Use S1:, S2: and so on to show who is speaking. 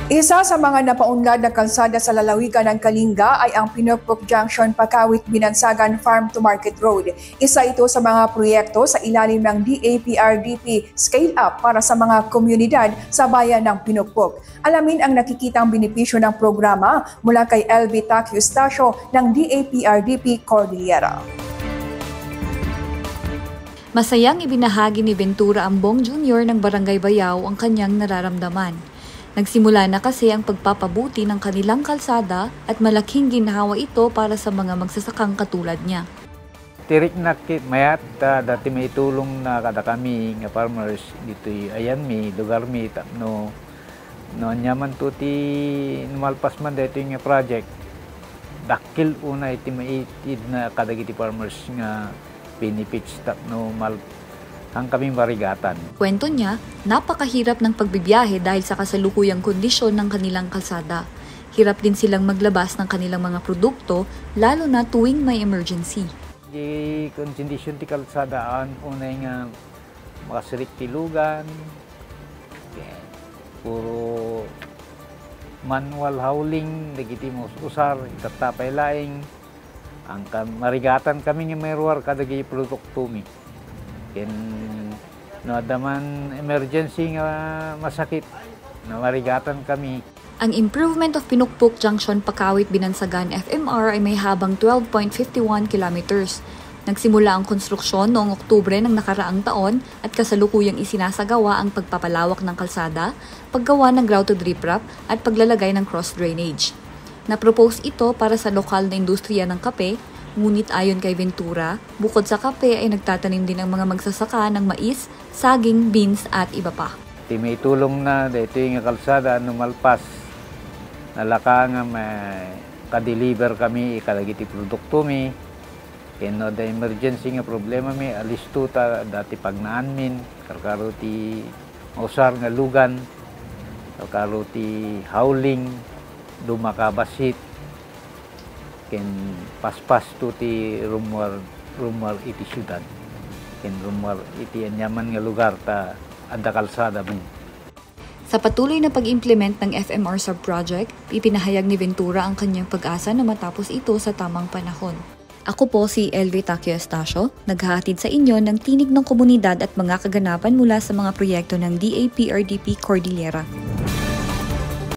S1: Isa sa mga napaunlad na kalsada sa lalawigan ng Kalinga ay ang Pinukpok Junction Pakawit Binansagan Farm to Market Road. Isa ito sa mga proyekto sa ilalim ng DAPRDP Scale Up para sa mga komunidad sa bayan ng Pinukpok. Alamin ang nakikitang benepisyo ng programa mula kay LV Taccio Eustacio ng DAPRDP Cordillera.
S2: Masayang ibinahagi ni Ventura Ambong Jr. ng Barangay Bayaw ang kanyang nararamdaman. Nagsimula na kasi ang pagpapabuti ng kanilang kalsada at malaking ginhawa ito para sa mga magsasakang katulad niya.
S3: Tirik na mayat dati may tulong na kada kami nga farmers dito ayan may lugar mi no anyaman to ti numalpas man dito nga project dakil una iti maitid na kadagiti farmers nga benefits no mal ang kaming marigatan.
S2: Kwento niya, napakahirap ng pagbibiyahe dahil sa kasalukuyang kondisyon ng kanilang kalsada. Hirap din silang maglabas ng kanilang mga produkto, lalo na tuwing may emergency.
S3: Di kondisyon ti kalsadaan, unay nga makasirik ti lugan, puro manual hauling, dagiti mo usar, itatapay laing, ang marigatan kami nga may ruwar kadagi produkto mi. No adaman emergency nga masakit na marigatan kami.
S2: Ang Improvement of Pinukpok Junction Pakawit Binansagan FMR ay may habang 12.51 kilometers. Nagsimula ang konstruksyon noong Oktubre ng nakaraang taon at kasalukuyang isinasagawa ang pagpapalawak ng kalsada, paggawa ng grouted riprap at paglalagay ng cross drainage. Na-propose ito para sa lokal na industriya ng kape. Ngunit ayon kay Ventura, bukod sa kape ay nagtatanim din ang mga magsasaka ng mais, saging, beans at iba pa.
S3: May tulong na dito yung kalsada numalpas. Nalaka nga may ka-deliver kami, ikalagiti produkto mi. Kaya da emergency nga problema mi, alis ta dati pagnaan min, karkaro ti mausar nga lugan, karkaro ti howling, dumakabasit. Ken paspas to ti rumor iti syudad ken rumor iti anyaman nga lugar ta adda kalsada man.
S2: Sa patuloy na pag-implement ng FMR subproject, ipinahayag ni Ventura ang kanyang pag-asa na matapos ito sa tamang panahon. Ako po si LV Taccio Eustacio, naghahatid sa inyo ng tinig ng komunidad at mga kaganapan mula sa mga proyekto ng DAPRDP Cordillera.